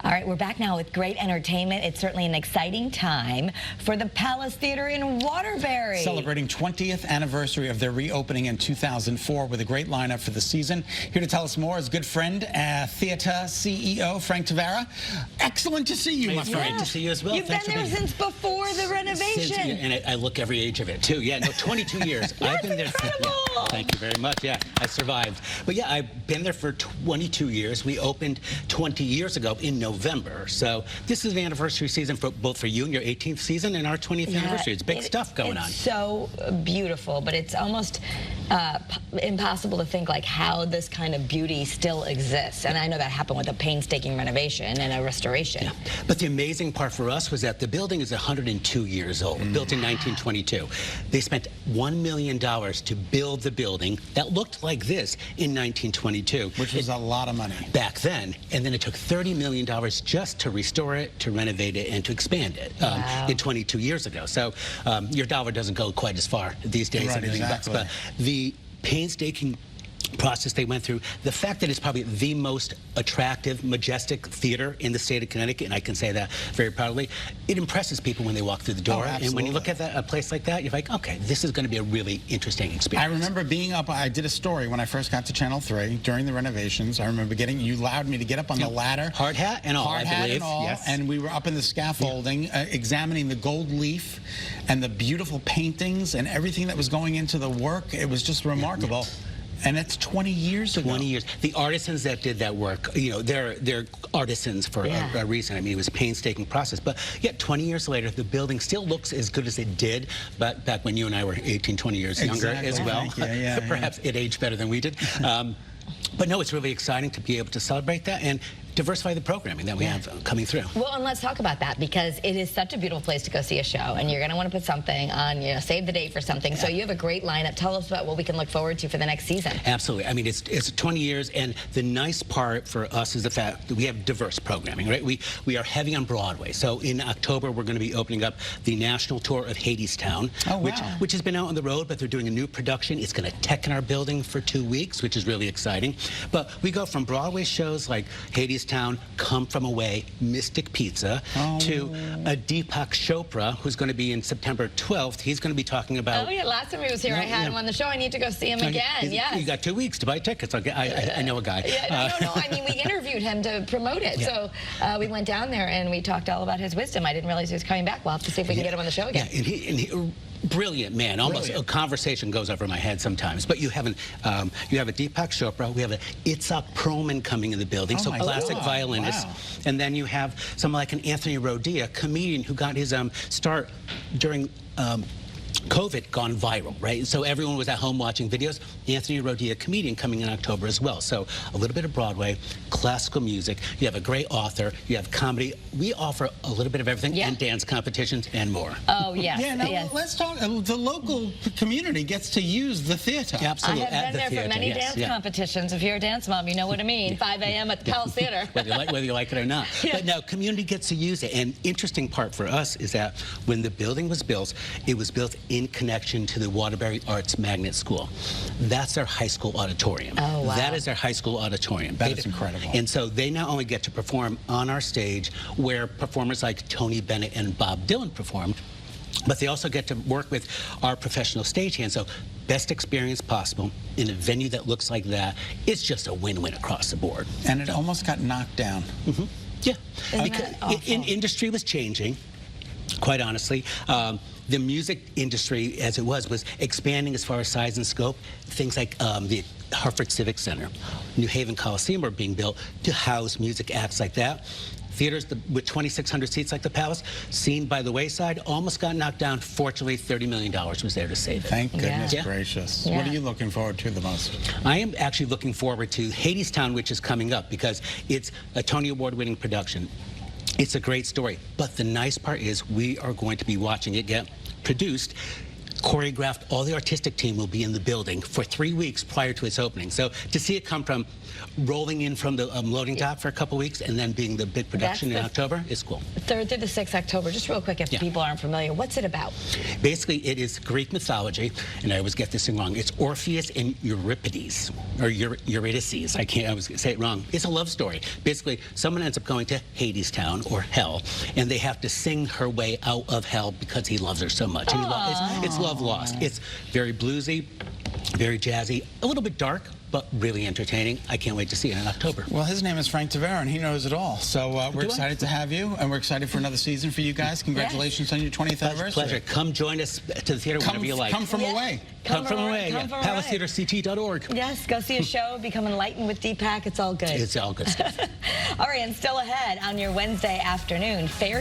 All right, we're back now with great entertainment. It's certainly an exciting time for the Palace Theater in Waterbury. Celebrating 20th anniversary of their reopening in 2004 with a great lineup for the season. Here to tell us more is good friend, theater CEO Frank Tavera. Excellent to see you, my friend. Great to see you as well. You've been there since before the renovation. And I look every age of it, too. Yeah, no, 22 years. I've been there. Incredible. Yeah, thank you very much. Yeah, I survived. But yeah, I've been there for 22 years. We opened 20 years ago in November. So this is the anniversary season for both for you and your 18th season and our 20th anniversary. It's big stuff going on. It's so beautiful, but it's almost impossible to think like how this kind of beauty still exists. And I know that happened with a painstaking renovation and a restoration. Yeah. But the amazing part for us was that the building is 102 years old, built in 1922. They spent $1 million to build the building that looked like this in 1922. Which was a lot of money. Back then. And then it took $30 million just to restore it, to renovate it, and to expand it in 22 years ago. So your dollar doesn't go quite as far these days. Right, exactly. But the painstaking process they went through, the fact that it's probably the most attractive, majestic theater in the state of Connecticut, and I can say that very proudly, it impresses people when they walk through the door. And when you look at a place like that, you're like, okay, this is going to be a really interesting experience. I remember being up, I did a story when I first got to Channel 3 during the renovations. I remember you allowed me to get up on the ladder. Hard hat and all, Hard hat and all, yes. And we were up in the scaffolding examining the gold leaf and the beautiful paintings and everything that was going into the work. It was just remarkable. And it's 20 years ago. 20 years. The artisans that did that work, you know, they're artisans for a reason. I mean, it was a painstaking process. But yet, 20 years later, the building still looks as good as it did back when you and I were 18, 20 years younger as well. Perhaps it aged better than we did. But no, it's really exciting to be able to celebrate that and diversify the programming that we have coming through. Well, and let's talk about that because it is such a beautiful place to go see a show, and you're going to want to put something on, you know, save the date for something. So you have a great lineup. Tell us about what we can look forward to for the next season. Absolutely. I mean, it's 20 years, and the nice part for us is the fact that we have diverse programming, right? We are heavy on Broadway. So in October, we're going to be opening up the national tour of Hadestown, which has been out on the road, but they're doing a new production. It's going to tech in our building for 2 weeks, which is really exciting. But we go from Broadway shows like Hadestown, Come From Away, Mystic Pizza, to a Deepak Chopra, who's going to be in September 12th. He's going to be talking about... Oh, yeah, last time he was here, I had him on the show. I need to go see him again, You got 2 weeks to buy tickets. I know a guy. No, I mean, we interviewed him to promote it. So we went down there and we talked all about his wisdom. I didn't realize he was coming back. We'll have to see if we can get him on the show again. Yeah, and he brilliant man. Almost a conversation goes over my head sometimes. But you have a Deepak Chopra. We have a Itzhak Perlman coming in the building, so classic violinist. And then you have someone like an Anthony Rodia, a comedian who got his start during COVID, gone viral, right? So everyone was at home watching videos. Anthony Rodia, comedian, coming in October as well. So a little bit of Broadway, classical music. You have a great author. You have comedy. We offer a little bit of everything, and dance competitions and more. Oh, yes. Let's talk. The local community gets to use the theater. Absolutely. I have been there for many dance competitions. If you're a dance mom, you know what I mean. 5 a.m. at the Palace Theater. whether you like it or not. But no, community gets to use it. And interesting part for us is that when the building was built, it was built in connection to the Waterbury Arts Magnet School. That's their high school auditorium. Oh, wow. That is their high school auditorium. That is incredible. And so they not only get to perform on our stage where performers like Tony Bennett and Bob Dylan performed, but they also get to work with our professional stagehands. So best experience possible in a venue that looks like that. It's just a win-win across the board. And it almost got knocked down. Yeah. Because industry was changing, quite honestly. The music industry, as it was expanding as far as size and scope. Things like the Hartford Civic Center, New Haven Coliseum were being built to house music acts like that. Theaters with 2,600 seats like the Palace, seen by the wayside, almost got knocked down. Fortunately, $30 million was there to save it. Thank goodness gracious. What are you looking forward to the most? I am actually looking forward to Hadestown, which is coming up, because it's a Tony Award-winning production. It's a great story, but the nice part is we are going to be watching it get produced choreographed. All the artistic team will be in the building for 3 weeks prior to its opening. So to see it come from rolling in from the loading dock for a couple weeks and then being the big production in October is cool. 3rd through the 6th October. Just real quick, if people aren't familiar, what's it about? Basically, it is Greek mythology, and I always get this thing wrong. It's Orpheus and Euripides, or Eurydice. I always say it wrong. It's a love story. Basically, someone ends up going to Hades Town, or hell, and they have to sing her way out of hell because he loves her so much. And it's love lost. It's very bluesy, very jazzy, a little bit dark, but really entertaining. I can't wait to see it in October. Well, his name is Frank Tavera, and he knows it all. So we're excited to have you, and we're excited for another season for you guys. Congratulations on your 20th anniversary. Pleasure. Come join us to the theater whenever you like. Come from away. Come from away. PalaceTheaterCT.org. Yes, go see a show, become enlightened with Deepak. It's all good. It's all good stuff. All right, and still ahead on your Wednesday afternoon, fair